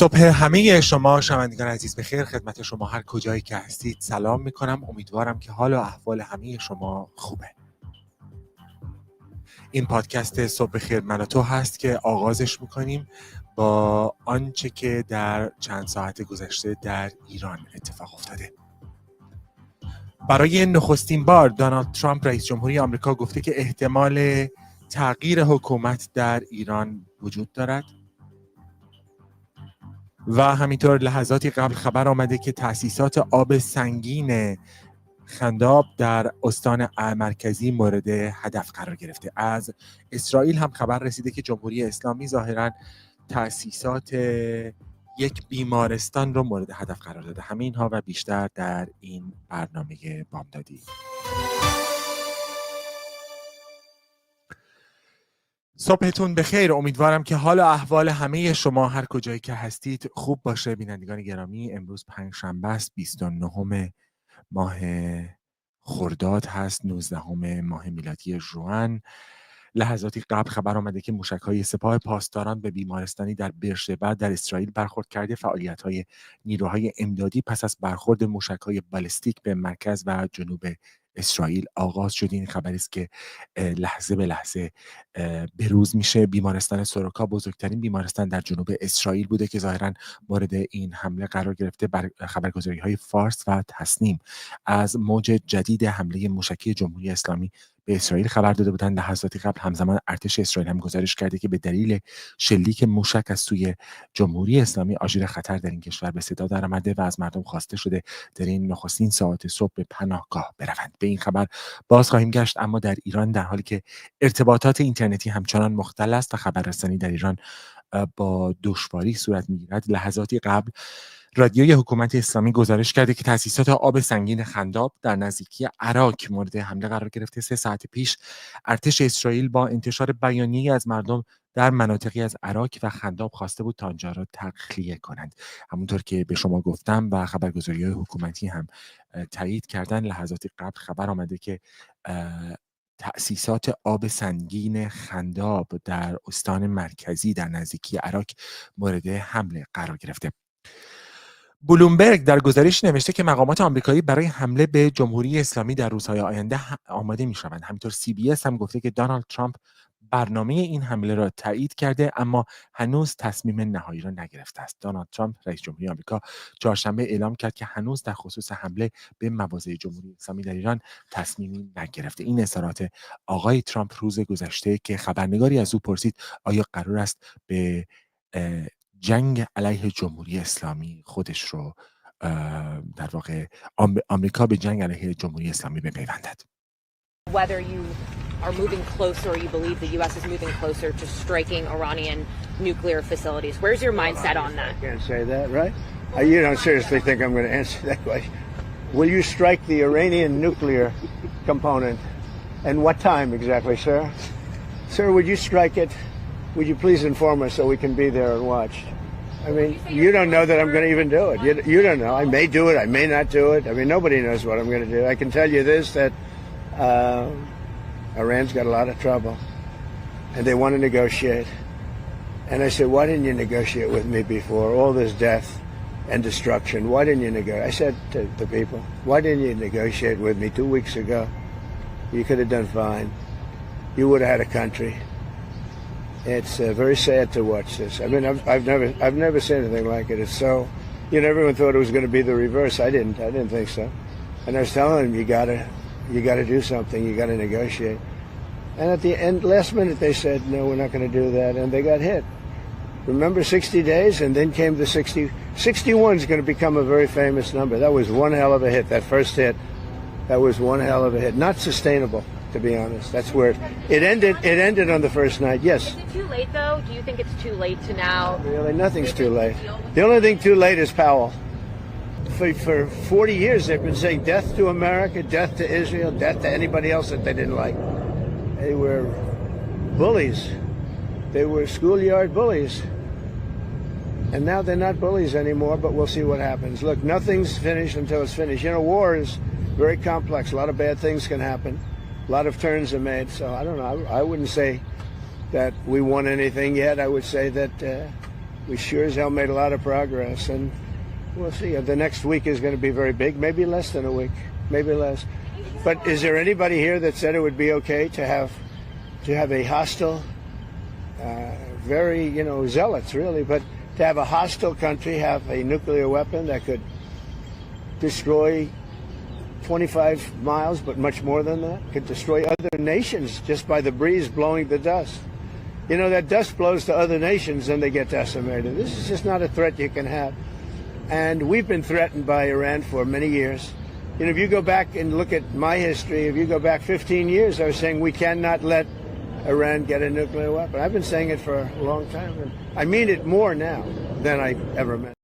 صبح همه شما شنوندگان عزیز بخیر. خدمت شما هر کجایی که هستید سلام میکنم. امیدوارم که حال و احوال همه شما خوبه. این پادکست صبح بخیر من و تو هست که آغازش میکنیم با آنچه که در چند ساعت گذشته در ایران اتفاق افتاده. برای نخستین بار دونالد ترامپ رئیس جمهوری آمریکا گفته که احتمال تغییر حکومت در ایران وجود دارد و همینطور لحظاتی قبل خبر آمده که تأسیسات آب سنگین خنداب در استان مرکزی مورد هدف قرار گرفته. از اسرائیل هم خبر رسیده که جمهوری اسلامی ظاهراً تأسیسات یک بیمارستان رو مورد هدف قرار داده. همه اینها و بیشتر در این برنامه بامدادی. صبحتون بخیر. امیدوارم که حال و احوال همه شما هر کجایی که هستید خوب باشه. بینندگان گرامی، امروز پنجشنبه است، 29 ماه خرداد هست، 19 ماه میلادی ژوئن. لحظاتی قبل خبر آمده که موشک‌های سپاه پاسداران به بیمارستانی در برشبه در اسرائیل برخورد کرده. فعالیت‌های نیروهای امدادی پس از برخورد موشک‌های بالستیک به مرکز و جنوب اسرائیل آغاز شد. این خبری است که لحظه به لحظه بروز میشه. بیمارستان سوروکا بزرگترین بیمارستان در جنوب اسرائیل بوده که ظاهراً مورد این حمله قرار گرفته. بر خبرگزاری‌های فارس و تسنیم از موج جدید حمله موشکی جمهوری اسلامی به اسرائیل خبر داده بودند. لحظاتی قبل همزمان ارتش اسرائیل هم گزارش کرده که به دلیل شلیک موشک از سوی جمهوری اسلامی آژیر خطر در این کشور به صدا درآمده و از مردم خواسته شده در این نخستین ساعات صبح به پناهگاه بروند. به این خبر باز خواهیم گشت، اما در ایران در حالی که ارتباطات اینترنتی همچنان مختل است و خبررسانی در ایران با دشواری صورت می‌گیرد، لحظاتی قبل رادیوی حکومت اسلامی گزارش کرده که تأسیسات آب سنگین خنداب در نزدیکی عراق مورد حمله قرار گرفته. 3 ساعت پیش ارتش اسرائیل با انتشار بیانیه‌ای از مردم در مناطقی از عراق و خنداب خواسته بود تا آنجا را تخلیه کنند. همونطور که به شما گفتم و خبرگزاری‌های حکومتی هم تایید کردن، لحظاتی قبل خبر آمده که تأسیسات آب سنگین خنداب در استان مرکزی در نزدیکی عراق مورد حمله قرار گرفته. بلومبرگ در گزارش نوشته که مقامات آمریکایی برای حمله به جمهوری اسلامی در روزهای آینده آماده می‌شوند. همینطور CBS هم گفته که دونالد ترامپ برنامه این حمله را تایید کرده اما هنوز تصمیم نهایی را نگرفته است. دونالد ترامپ رئیس جمهوری آمریکا چهارشنبه اعلام کرد که هنوز در خصوص حمله به مواضع جمهوری اسلامی در ایران تصمیمی نگرفته. این اظهارات آقای ترامپ روز گذشته که خبرنگاری از او پرسید آیا قرار است به جنگ علیه جمهوری اسلامی خودش رو در واقع آمریکا به جنگ علیه جمهوری اسلامی بپیوندد. Whether you are moving closer or you believe the US is moving closer to striking Iranian nuclear facilities. Where's your mindset on that? I can't say that, right? You don't seriously think I'm going to answer that question. Will you strike the Iranian nuclear component? And what time exactly, sir? Sir, would you strike it? Would you please inform us so we can be there and watch? I mean, you don't know that I'm going to even do it. You don't know. I may do it. I may not do it. I mean, nobody knows what I'm going to do. I can tell you this, that Iran's got a lot of trouble, and they want to negotiate. And I said, why didn't you negotiate with me before? All this death and destruction. Why didn't you negotiate? I said to the people, why didn't you negotiate with me 2 weeks ago? You could have done fine. You would have had a country. It's very sad to watch this. I mean, I've never seen anything like it. It's so, everyone thought it was going to be the reverse. I didn't think so. And I was telling them, you got to do something. You got to negotiate. And at the end, last minute, they said, no, we're not going to do that. And they got hit. Remember 60 days? And then came the 60. 61 is going to become a very famous number. That was one hell of a hit. That first hit, that was one hell of a hit. Not sustainable, to be honest. That's where it ended. It ended on the first night. Yes. Is it too late though? Do you think it's too late to now? Really, nothing's too late. The only thing too late is Powell. For 40 years, they've been saying death to America, death to Israel, death to anybody else that they didn't like. They were bullies. They were schoolyard bullies. And now they're not bullies anymore, but we'll see what happens. Look, nothing's finished until it's finished. War is very complex. A lot of bad things can happen. A lot of turns are made. So I don't know. I wouldn't say that we won anything yet. I would say that we sure as hell made a lot of progress, and we'll see. The next week is going to be very big, maybe less than a week, maybe less. But is there anybody here that said it would be okay to have a hostile, very, zealots really, but to have a hostile country have a nuclear weapon that could destroy 25 miles, but much more than that, could destroy other nations just by the breeze blowing the dust. That dust blows to other nations and they get decimated. This is just not a threat you can have. And we've been threatened by Iran for many years. If you go back and look at my history, if you go back 15 years, I was saying we cannot let Iran get a nuclear weapon. I've been saying it for a long time. And I mean it more now than I ever meant.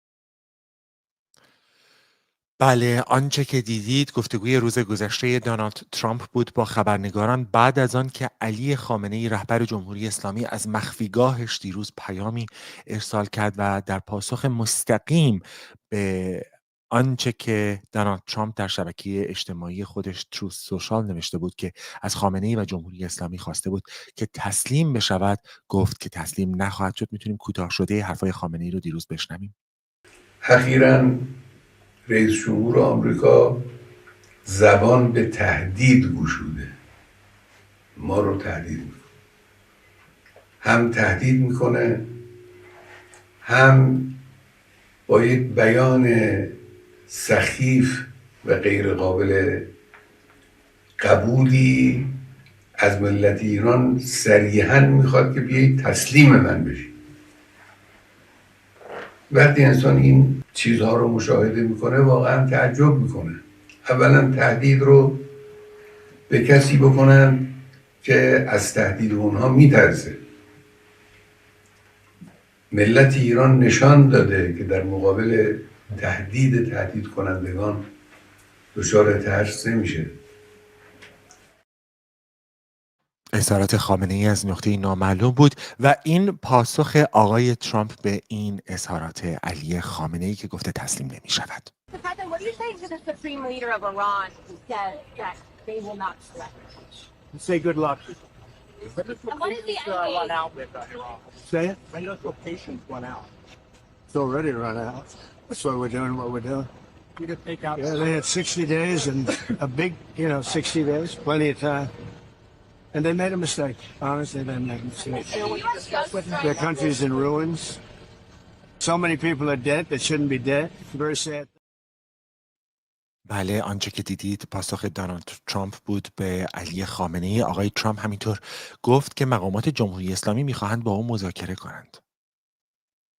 بله، آنچه که دیدید گفتگوی روز گذشته دونالد ترامپ بود با خبرنگاران بعد از آن که علی خامنه‌ای رهبر جمهوری اسلامی از مخفیگاهش دیروز پیامی ارسال کرد و در پاسخ مستقیم به آنچه که دونالد ترامپ در شبکه اجتماعی خودش تروث سوشال نوشته بود که از خامنه‌ای و جمهوری اسلامی خواسته بود که تسلیم بشود، گفت که تسلیم نخواهد شد. میتونیم کوتاه شده حرفای خامنه‌ای رو دیروز بشنویم. اخیراً رئیس جمهور آمریکا زبان به تهدید گشوده، ما رو تهدید میکنه، هم تهدید میکنه هم با یک بیان سخیف و غیر قابل قبولی از ملت ایران صریحاً میخواد که بیایید تسلیم من بشید. وقتی انسان این چیزها رو مشاهده میکنه واقعا تعجب میکنه. اولا تهدید رو به کسی بکنن که از تهدید اونها میترسه. ملت ایران نشان داده که در مقابل تهدید کنندگان دچار ترس نمیشه. اظهارات خامنه‌ای از نقطه نامعلوم بود و این پاسخ آقای ترامپ به این اظهارات علی خامنه‌ای که گفته تسلیم نمی‌شود. What do you say to the supreme leader of Iran who says that they will not surrender? Say good luck. And what is the end run game? out with Iran? Say it. When does the patience run out? It's already run out. That's why we're doing what we're doing. You could take out. Yeah, they had 60 days and a big, 60 days, plenty of time. And they made a mistake. Honestly, they made a mistake. Their country's in ruins. So many people are dead that shouldn't be dead. Very sad. بله، آنچه که دیدید پاسخ دونالد ترامپ بود به علی خامنه‌ای. آقای ترامپ همینطور گفت که مقامات جمهوری اسلامی می‌خواهند با او مذاکره کنند.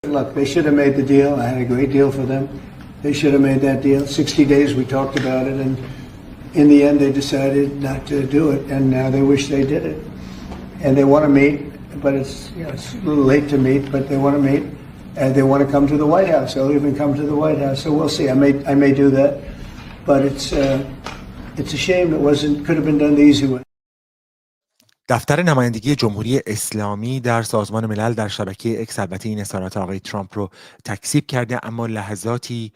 Look, they should have made the deal. I had a great deal for them. They should have made that deal. 60 days we talked about it, and in the end they decided not to do it, and now they wish they did it. And they want to meet, but it's a little late to meet, but they want to meet, and they want to come to the White House. They'll even come to the White House. So we'll see. I may do that, but it's a shame it could have been done the easy way. دفتر نمایندگی جمهوری اسلامی در سازمان ملل در شبکه اکس البته این اظهارات آقای ترامپ رو تکذیب کرده، اما لحظاتی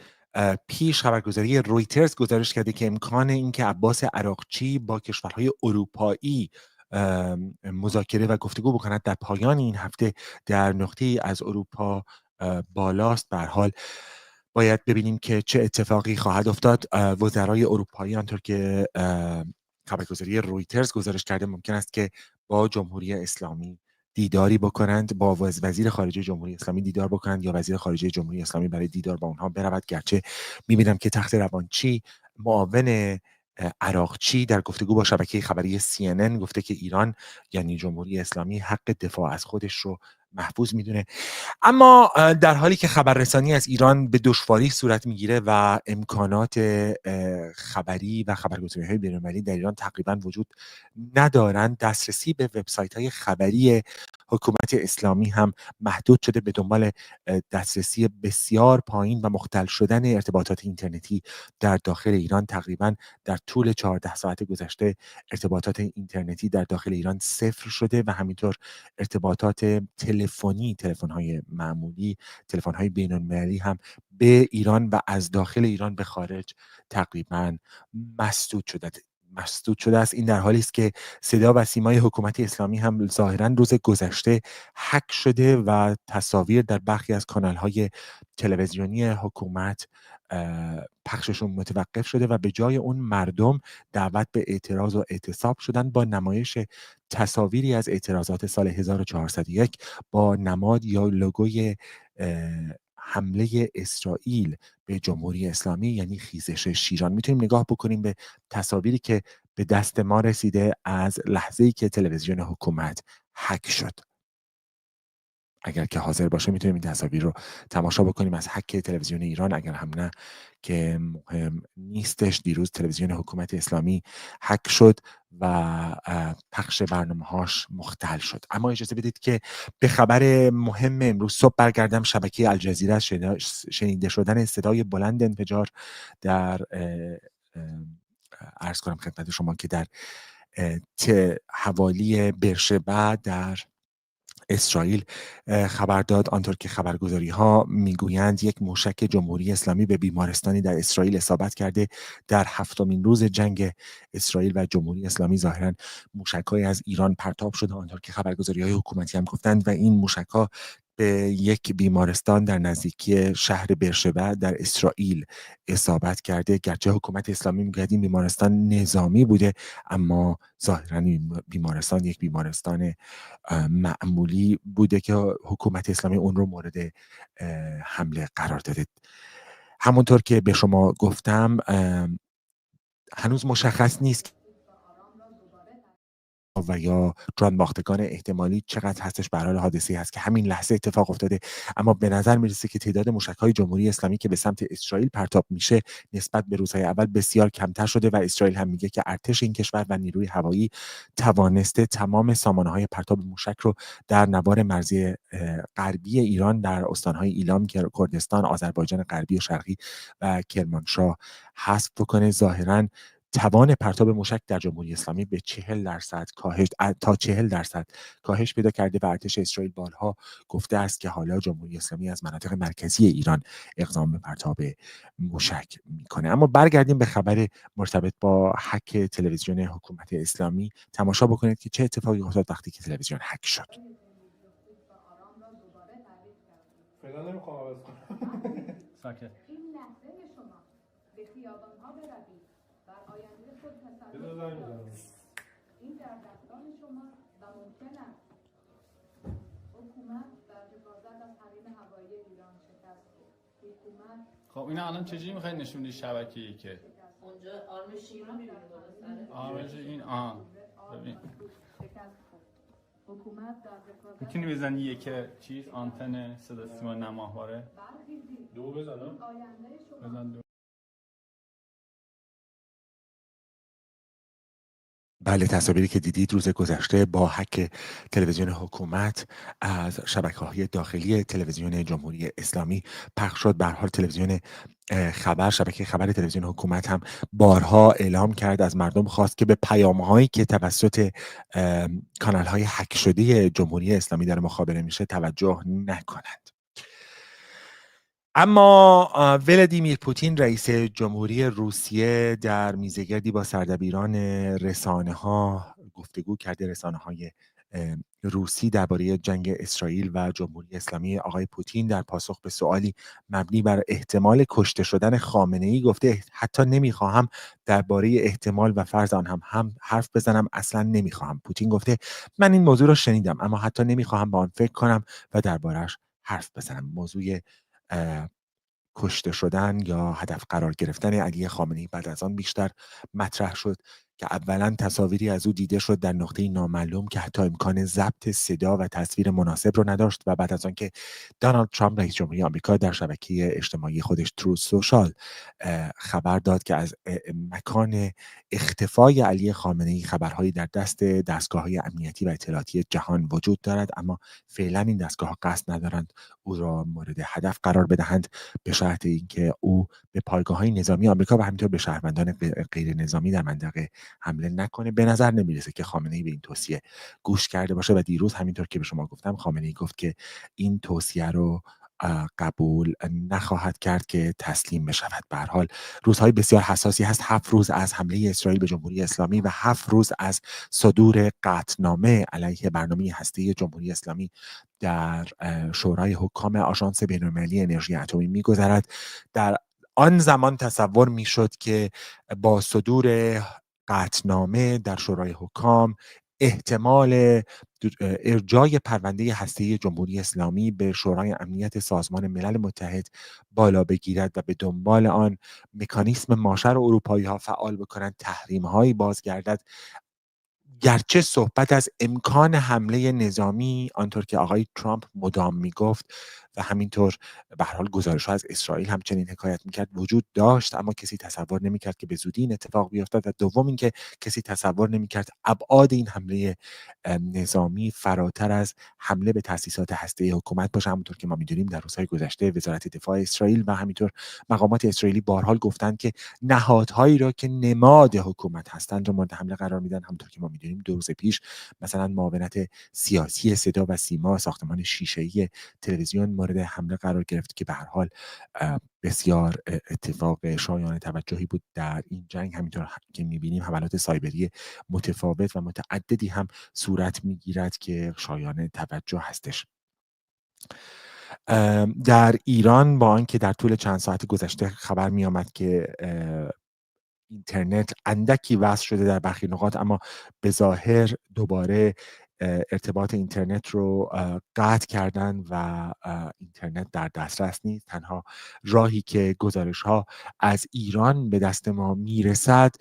پیش خبرگزاری رویترز گزارش کرده که امکان اینکه عباس عراقچی با کشورهای اروپایی مذاکره و گفتگو بکند در پایان این هفته در نقطه‌ای از اروپا بالاست. به هر حال باید ببینیم که چه اتفاقی خواهد افتاد. وزرای اروپایی آنطور که خبرگزاری رویترز گزارش کرده ممکن است که با جمهوری اسلامی دیداری بکنند، با وزیر خارجه جمهوری اسلامی دیدار بکنند یا وزیر خارجه جمهوری اسلامی برای دیدار با اونها برود. گرچه می‌بینم که تخت روانچی معاون عراقچی در گفتگو با شبکه خبری CNN گفته که ایران یعنی جمهوری اسلامی حق دفاع از خودش رو محفوظ میدونه. اما در حالی که خبررسانی از ایران به دشواری صورت میگیره و امکانات خبری و خبرگزاری‌های بین‌المللی در ایران تقریبا وجود ندارند، دسترسی به وبسایت‌های خبری حکومت اسلامی هم محدود شده به دنبال دسترسی بسیار پایین و مختل شدن ارتباطات اینترنتی در داخل ایران. تقریبا در طول 14 ساعت گذشته ارتباطات اینترنتی در داخل ایران صفر شده و همینطور ارتباطات تلفن‌های معمولی، تلفن‌های بین‌المللی هم به ایران و از داخل ایران به خارج تقریبا مسدود مسدود شده است. این در حالی است که صدا و سیمای حکومت اسلامی هم ظاهرا روز گذشته هک شده و تصاویر در برخی از کانال‌های تلویزیونی حکومت پخششون متوقف شده و به جای اون مردم دعوت به اعتراض و اعتصاب شدن با نمایش تصاویری از اعتراضات سال 1401 با نماد یا لوگوی حمله اسرائیل به جمهوری اسلامی، یعنی خیزش شیران. میتونیم نگاه بکنیم به تصاویری که به دست ما رسیده از لحظه‌ای که تلویزیون حکومت هک شد. اگر که حاضر باشه میتونیم این تصاویر رو تماشا بکنیم از هک تلویزیون ایران، اگر هم نه که مهم نیستش. دیروز تلویزیون حکومت اسلامی هک شد و پخش برنامه‌هاش مختل شد. اما اجازه بدید که به خبر مهم امروز صبح برگردم. شبکه الجزیره شنیده شدن صدای بلند انفجار در عرض کنم خدمت شما که در حوالی برشبه در اسرائیل خبر داد، آنطور که خبرگزاری ها میگویند یک موشک جمهوری اسلامی به بیمارستانی در اسرائیل اصابت کرده. در 7مین روز جنگ اسرائیل و جمهوری اسلامی ظاهرا موشک‌های از ایران پرتاب شده، آنطور که خبرگزاری های حکومتی هم گفتند، و این موشک‌ها به یک بیمارستان در نزدیکی شهر برشبه در اسرائیل اصابت کرده. گرچه حکومت اسلامی میگوید این بیمارستان نظامی بوده، اما ظاهرا این بیمارستان یک بیمارستان معمولی بوده که حکومت اسلامی اون رو مورد حمله قرار داده. همونطور که به شما گفتم هنوز مشخص نیست و یا جان باختگان احتمالی چقدر هستش. به هر حال حادثه‌ای هست که همین لحظه اتفاق افتاده، اما به نظر میرسه که تعداد موشک‌های جمهوری اسلامی که به سمت اسرائیل پرتاب میشه نسبت به روزهای اول بسیار کمتر شده و اسرائیل هم میگه که ارتش این کشور و نیروی هوایی توانسته تمام سامانه‌های پرتاب موشک رو در نوار مرزی غربی ایران در استان‌های ایلام، کردستان، آذربایجان غربی و شرقی و کرمانشاه حذف بکنه. ظاهراً توان پرتاب موشک در جمهوری اسلامی به 40% تا 40% کاهش پیدا کرده و ارتش اسرائیل بارها گفته است که حالا جمهوری اسلامی از مناطق مرکزی ایران اقدام به پرتاب موشک میکنه. اما برگردیم به خبر مرتبط با هک تلویزیون حکومت اسلامی. تماشا بکنید که چه اتفاقی افتاد وقتی که تلویزیون هک شد. فعلا نمیخوام عوض کنم. ساکت. این لحظه شما به خیابان‌ها بروید، بر آینده خود تسلط بذار زنگ بزنم. این در دستان شما و ممکن است حکومت در حفاظت از حریم هوایی ایران شکست خورد. حکومت خب این الان چجوری میخواید نشون بدید شبکه‌ای که اونجا آرمش ایران می‌بینید بالا سر آرمش این ببین شکست خورد. حکومت در حفاظت میتونی بزنی یک چیز آنتن صدا سیما نماهواره برخیزید. دو بزنم. آینده شما بزن دو. بله، تصاویری که دیدید روز گذشته با هک تلویزیون حکومت از شبکه‌های داخلی تلویزیون جمهوری اسلامی پخش شد. به هر حال تلویزیون خبر، شبکه خبر تلویزیون حکومت هم بارها اعلام کرد، از مردم خواست که به پیام‌هایی که توسط کانال‌های هک شده جمهوری اسلامی در مخابره میشه توجه نکنند. اما ولادیمیر پوتین رئیس جمهوری روسیه در میزگردی با سردبیران رسانه‌ها گفتگو کرده. رسانه‌های روسی درباره جنگ اسرائیل و جمهوری اسلامی. آقای پوتین در پاسخ به سوالی مبنی بر احتمال کشته شدن خامنه‌ای گفته حتی نمیخواهم درباره احتمال و فرض آن هم حرف بزنم، اصلا نمیخواهم. پوتین گفته من این موضوع رو شنیدم اما حتی نمیخواهم با آن فکر کنم و درباره‌اش حرف بزنم. موضوع کشته شدن یا هدف قرار گرفتن علی خامنه‌ای بعد از آن بیشتر مطرح شد که اولا تصاویری از او دیده شد در نقطه‌ای نامعلوم که حتی امکان ضبط صدا و تصویر مناسب رو نداشت و بعد از آن که دونالد ترامپ رئیس جمهوری آمریکا در شبکه اجتماعی خودش ترو سوشال خبر داد که از مکان اختفای علی خامنه‌ای خبرهایی در دست دستگاه‌های امنیتی و اطلاعاتی جهان وجود دارد، اما فعلا این دستگاه‌ها قصد ندارند او را مورد هدف قرار بدهند به شرط اینکه او به پایگاه‌های نظامی آمریکا و همینطور به شهروندان غیر نظامی در منطقه حمله نکنه. به نظر نمیرسه که خامنه‌ای به این توصیه گوش کرده باشه و دیروز همینطور که به شما گفتم خامنه‌ای گفت که این توصیه رو قبول نخواهد کرد که تسلیم بشود. به هر حال روزهای بسیار حساسی هست. 7 روز از حمله اسرائیل به جمهوری اسلامی و 7 روز از صدور قطعنامه علیه برنامه هسته‌ای جمهوری اسلامی در شورای حکام آژانس بین‌المللی انرژی اتمی می‌گذرد. در آن زمان تصور می‌شد که با صدور قطعنامه در شورای حکام احتمال ارجاع پرونده هسته‌ای جمهوری اسلامی به شورای امنیت سازمان ملل متحد بالا بگیرد و به دنبال آن مکانیسم ماشر اروپایی‌ها فعال بکنند، تحریم‌هایی بازگردد. گرچه صحبت از امکان حمله نظامی آنطور که آقای ترامپ مدام میگفت و همینطور به هر حال گزارش‌ها از اسرائیل همچنین حکایت میکرد وجود داشت، اما کسی تصور نمیکرد که به زودی این اتفاق بیفتد. و دوم اینکه کسی تصور نمیکرد ابعاد این حمله نظامی فراتر از حمله به تأسیسات هسته‌ای حکومت باشه. همونطور که ما میدونیم در روزهای گذشته وزارت دفاع اسرائیل و همینطور مقامات اسرائیلی بارها گفتند که نهادهایی را که نماد حکومت هستند را مورد حمله قرار میدن. همونطور که ما میدونیم 2 روز پیش مثلا معاونت سیاسی صدا و سیما، ساختمان شیشه‌ای تلویزیون مورد حمله قرار گرفت که به هر حال بسیار اتفاق شایان توجهی بود در این جنگ. همینطور که می‌بینیم حملات سایبری متفاوت و متعددی هم صورت می‌گیرد که شایان توجه هستش. در ایران با آنکه در طول چند ساعت گذشته خبر می‌آمد که اینترنت اندکی وصل شده در برخی نقاط، اما به ظاهر دوباره ارتباط اینترنت رو قطع کردن و اینترنت در دسترس نیست. تنها راهی که گزارش‌ها از ایران به دست ما میرسد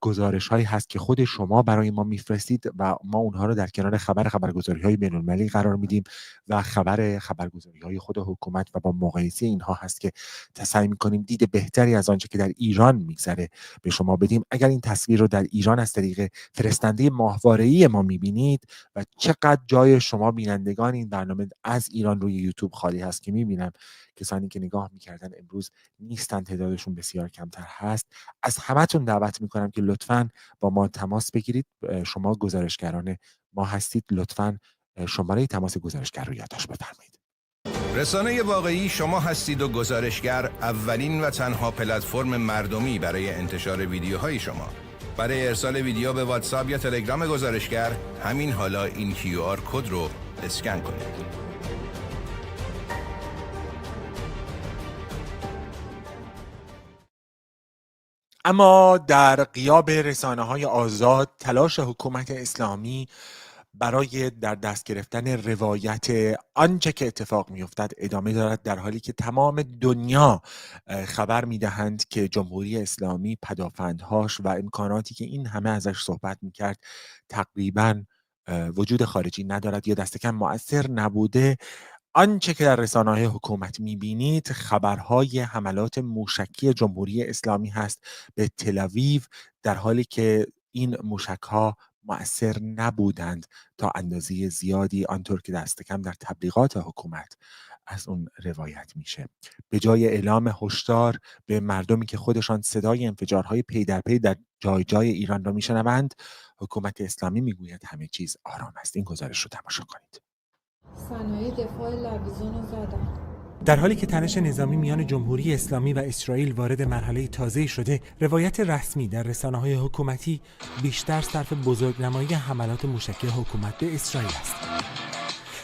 گزارش‌هایی هست که خود شما برای ما میفرستید و ما اونها رو در کنار خبرگزاری‌های بین‌المللی قرار میدیم و خبرگزاری‌های خود حکومت و با مقایسه اینها هست که سعی می‌کنیم دید بهتری از آنچه که در ایران میگذره به شما بدیم. اگر این تصویر رو در ایران از طریق فرستنده ماهواره‌ای ما می‌بینید و چقدر جای شما بینندگان این برنامه از ایران روی یوتیوب خالی هست که میبینم کسانی که نگاه میکردن امروز نیستن، تعدادشون بسیار کمتر هست. از همتون دعوت میکنم که لطفاً با ما تماس بگیرید. شما گزارشگران ما هستید، لطفاً شماره تماس گزارشگر رو یادداشت بفرمایید. رسانه واقعی شما هستید و گزارشگر اولین و تنها پلتفرم مردمی برای انتشار ویدیوهای شما. برای ارسال ویدیو به واتساپ یا تلگرام گزارشگر همین حالا این QR کد رو اسکن کنید. اما در غیاب رسانه‌های آزاد، تلاش حکومت اسلامی برای در دست گرفتن روایت آنچه که اتفاق می‌افتد ادامه دارد، در حالی که تمام دنیا خبر می‌دهند که جمهوری اسلامی پدافندهاش و امکاناتی که این همه ازش صحبت می‌کرد تقریباً وجود خارجی ندارد یا دست کم مؤثر نبوده. آنچه که در رسانه‌های حکومت می‌بینید خبرهای حملات موشکی جمهوری اسلامی هست به تل‌آویو، در حالی که این موشک‌ها مؤثر نبودند تا اندازه زیادی آنطور که دست کم در تبلیغات حکومت از اون روایت میشه. به جای اعلام هشدار به مردمی که خودشان صدای انفجارهای پی در پی در جای ایران را میشنوند، حکومت اسلامی میگوید همه چیز آرام است. این گزارش رو تماشا کنید. صنایع دفاع لویزون رو زدن. در حالی که تنش نظامی میان جمهوری اسلامی و اسرائیل وارد مرحله تازه‌ای شده، روایت رسمی در رسانه‌های حکومتی بیشتر صرف بزرگنمایی حملات موشکی حکومت به اسرائیل است.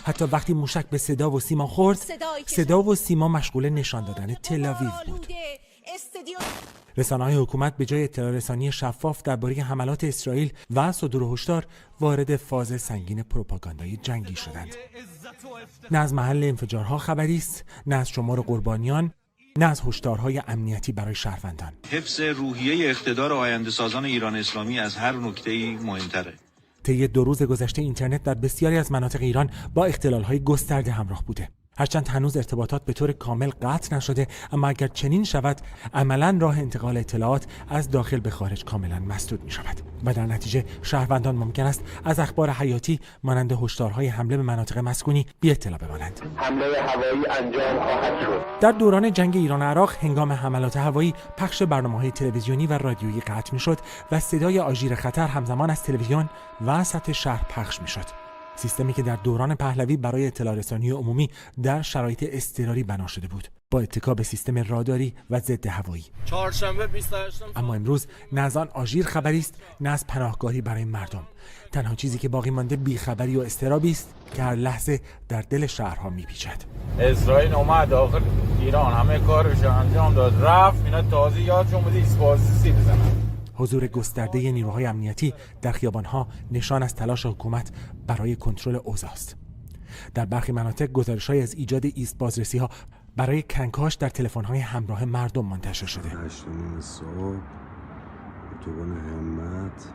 حتی وقتی موشک به صدا و سیما خورد، صدا و سیما مشغول نشان دادن تل‌آویو بود. رسانه‌های حکومت به جای اطلاع رسانی شفاف درباره حملات اسرائیل و صدور هشدار، وارد فاز سنگین پروپاگاندای جنگی شدند. نه از محل انفجارها خبری است، نه از شمار قربانیان، نه از هشدارهای امنیتی برای شهروندان. حفظ روحیه اقتدار آینده سازان ایران اسلامی از هر نکته‌ای مهمتره. طی 2 روز گذشته اینترنت در بسیاری از مناطق ایران با اختلال‌های گسترده همراه بوده. هرچند هنوز ارتباطات به طور کامل قطع نشده، اما اگر چنین شود عملاً راه انتقال اطلاعات از داخل به خارج کاملاً مسدود می شود و در نتیجه شهروندان ممکن است از اخبار حیاتی مانند هشدارهای حمله به مناطق مسکونی بی اطلاع بمانند. حمله هوایی انجام خواهد شد. در دوران جنگ ایران و عراق هنگام حملات هوایی پخش برنامه‌های تلویزیونی و رادیویی قطع می‌شد و صدای آژیر خطر همزمان از تلویزیون و سطح شهر پخش می‌شد. سیستمی که در دوران پهلوی برای اطلاع رسانی عمومی در شرایط اضطراری بنا شده بود، با اتکا به سیستم راداری و ضد هوایی. چهارشنبه 28 اما امروز نه از آن آژیر خبری است، نه از پناهگاهی برای مردم. تنها چیزی که باقی مانده بیخبری و اضطرابی است که هر لحظه در دل شهرها میپیچد. اسرائیل اومد داخل ایران، همه کارش انجام داد، رفت، اینا تازه یادشون بود اسپاسیسی بزنن. حضور گسترده نیروهای امنیتی در خیابانها نشان از تلاش حکومت برای کنترل اوضاع است. در برخی مناطق گزارش‌هایی از ایجاد ایست بازرسی‌ها برای کنکاش در تلفن‌های همراه مردم منتشر شده. 8 صبح اتوبان همت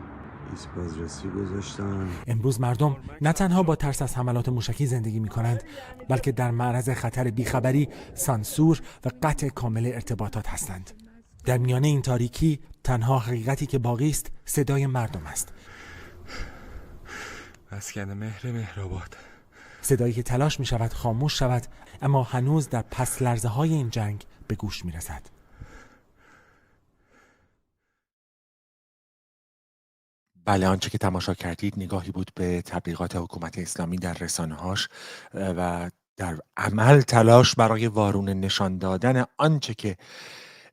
ایست بازرسی گذاشتن. امروز مردم نه تنها با ترس از حملات موشکی زندگی می‌کنند، بلکه در معرض خطر بیخبری، سانسور و قطع کامل ارتباطات هستند. در میانه این تاریکی تنها حقیقتی که باقی است صدای مردم است. مسکن مهرآباد. صدایی که تلاش می شود خاموش شود، اما هنوز در پس لرزه های این جنگ به گوش می رسد. بله، آنچه که تماشا کردید نگاهی بود به تبلیغات حکومت اسلامی در رسانه‌هاش و در عمل تلاش برای وارونه نشان دادن آنچه که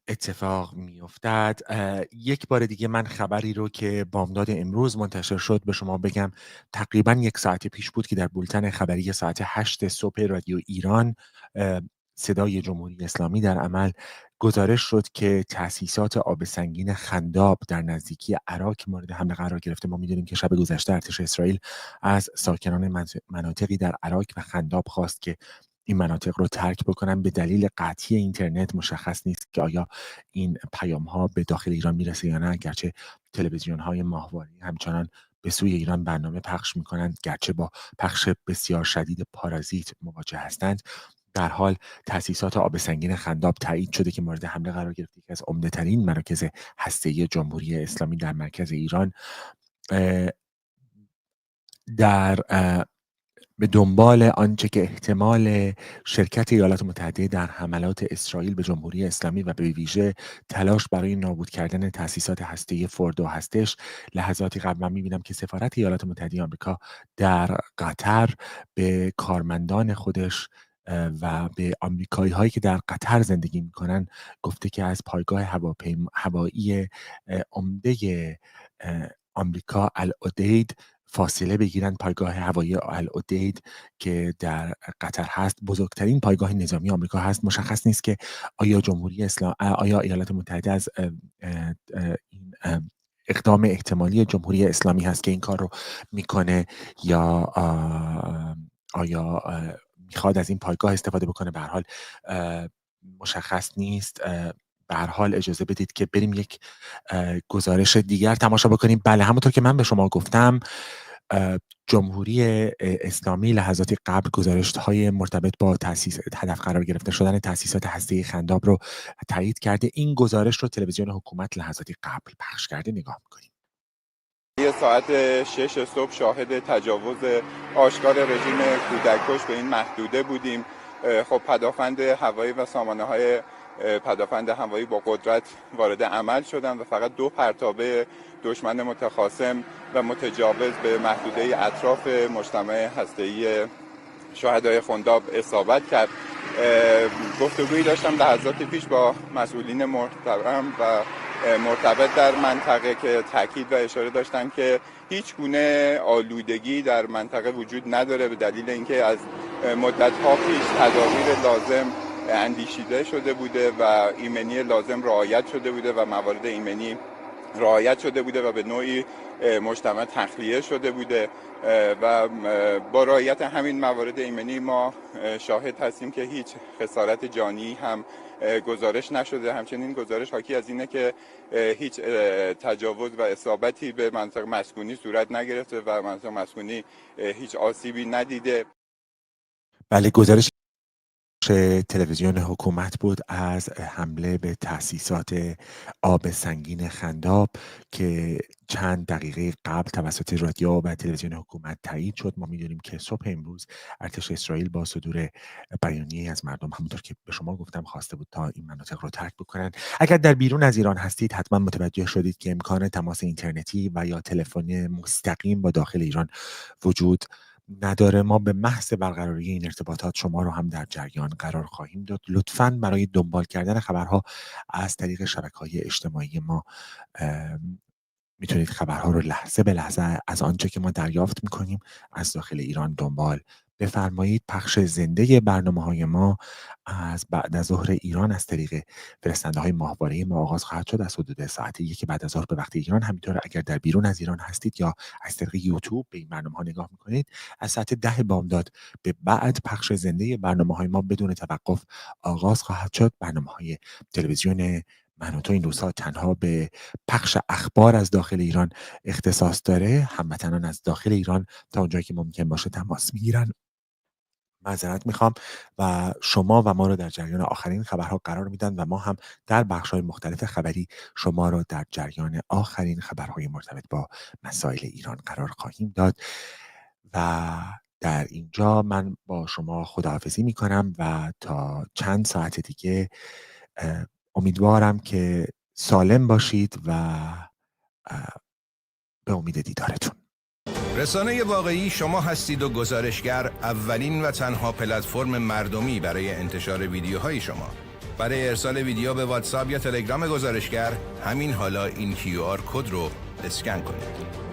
اتفاق میافتد. یک بار دیگه من خبری رو که بامداد امروز منتشر شد به شما بگم. تقریبا 1 ساعت پیش بود که در بولتن خبری ساعت 8 صبح رادیو ایران صدای جمهوری اسلامی در عمل گزارش شد که تأسیسات آب سنگین خنداب در نزدیکی عراق مورد حمله قرار گرفته. ما می‌دونیم که شب گذشته ارتش اسرائیل از ساکنان مناطقی در عراق و خنداب خواست که این مناطق رو ترک بکنن. به دلیل قطعی اینترنت مشخص نیست که آیا این پیام ها به داخل ایران میرسه یا نه، گرچه تلویزیون های ماهواره همچنان به سوی ایران برنامه پخش میکنند، گرچه با پخش بسیار شدید پارازیت مواجه هستند. در حال تأسیسات آب سنگین خنداب تایید شده که مورد حمله قرار گرفته، که از عمده‌ترین مراکز هسته‌ای جمهوری اسلامی در مرکز ایران. در به دنبال آنچه که احتمال شرکت ایالات متحده در حملات اسرائیل به جمهوری اسلامی و به ویژه تلاش برای نابود کردن تأسیسات هسته‌ای فوردو هستش، لحظاتی قبل من می‌بینم که سفارت ایالات متحده آمریکا در قطر به کارمندان خودش و به آمریکایی هایی که در قطر زندگی میکنن گفته که از پایگاه هوایی عمده آمریکا العدید فاصله بگیرن. پایگاه هوایی العدید که در قطر هست بزرگترین پایگاه نظامی آمریکا هست. مشخص نیست که آیا جمهوری اسلامی، آیا ایالات متحده از این اقدام احتمالی جمهوری اسلامی هست که این کار رو میکنه یا آیا میخواد از این پایگاه استفاده بکنه. به هر حال مشخص نیست. به هر حال اجازه بدید که بریم یک گزارش دیگر تماشا بکنیم. بله، همونطور که من به شما گفتم جمهوری اسلامی لحظاتی قبل گزارش‌های مرتبط با هدف قرار گرفته شدن تأسیسات هسته‌ای خنداب رو تایید کرده. این گزارش رو تلویزیون حکومت لحظاتی قبل پخش کرده. نگاه می‌کنیم. ساعت 6 صبح شاهد تجاوز آشکار رژیم کودککش به این محدوده بودیم. خب پدافند هوایی و سامانه‌های پدافند هوایی با قدرت وارد عمل شدن و فقط 2 پرتابه دشمن متخاصم و متجاوز به محدوده اطراف مجتمع هسته‌ای شهدای خنداب اصابت کرد. گفتگویی داشتم لحظات پیش با مسئولین محترم و مرتبط در منطقه که تاکید و اشاره داشتن که هیچ گونه آلودگی در منطقه وجود نداره، به دلیل اینکه از مدت‌ها پیش تدابیر لازم اندیشیده شده بوده و ایمنی لازم رعایت شده بوده و موارد ایمنی رعایت شده بوده و به نوعی مجتمع تخلیه شده بوده و با رعایت همین موارد ایمنی ما شاهد هستیم که هیچ خسارت جانی هم گزارش نشده. همچنین گزارش حاکی از اینه که هیچ تجاوز و اصابتی به منطقه مسکونی صورت نگرفته و منطقه مسکونی هیچ آسیبی ندیده. بله، گزارش تلویزیون حکومت بود از حمله به تأسیسات آب سنگین خنداب که چند دقیقه قبل توسط رادیو و تلویزیون حکومت تایید شد. ما می‌دونیم که صبح امروز ارتش اسرائیل با صدور بیانیه‌ای از مردم، همونطور که به شما گفتم، خواسته بود تا این مناطق رو ترک بکنن. اگر در بیرون از ایران هستید حتما متوجه شدید که امکان تماس اینترنتی و یا تلفنی مستقیم با داخل ایران وجود نداره، ما به محض برقراری این ارتباطات شما رو هم در جریان قرار خواهیم داد. لطفاً برای دنبال کردن خبرها از طریق شبکه‌های اجتماعی ما میتونید خبرها رو لحظه به لحظه از آنچه که ما دریافت میکنیم از داخل ایران دنبال بفرمایید. پخش زنده برنامه‌های ما از بعد از ظهر ایران از طریق فرستنده‌های ماهواره ما آغاز خواهد شد از حدود ساعت 1 بعد از ظهر به وقت ایران. همینطور اگر در بیرون از ایران هستید یا از طریق یوتیوب به این برنامه‌ها نگاه میکنید، از ساعت 10 بامداد به بعد پخش زنده برنامه‌های ما بدون توقف آغاز خواهد شد. برنامه‌های تلویزیون من و تو این روزها تنها به پخش اخبار از داخل ایران اختصاص داره. هموطنان از داخل ایران تا اونجایی که ممکن باشه تماس میگیرن. معذرت میخوام و شما و ما رو در جریان آخرین خبرها قرار میدن و ما هم در بخش‌های مختلف خبری شما رو در جریان آخرین خبرهای مرتبط با مسائل ایران قرار خواهیم داد. و در اینجا من با شما خداحافظی میکنم و تا چند ساعت دیگه امیدوارم که سالم باشید و به امید دیدارتون. رسانه واقعی شما هستید و گزارشگر اولین و تنها پلتفرم مردمی برای انتشار ویدیوهای شما. برای ارسال ویدیو به واتساپ یا تلگرام گزارشگر همین حالا این QR کد رو اسکن کنید.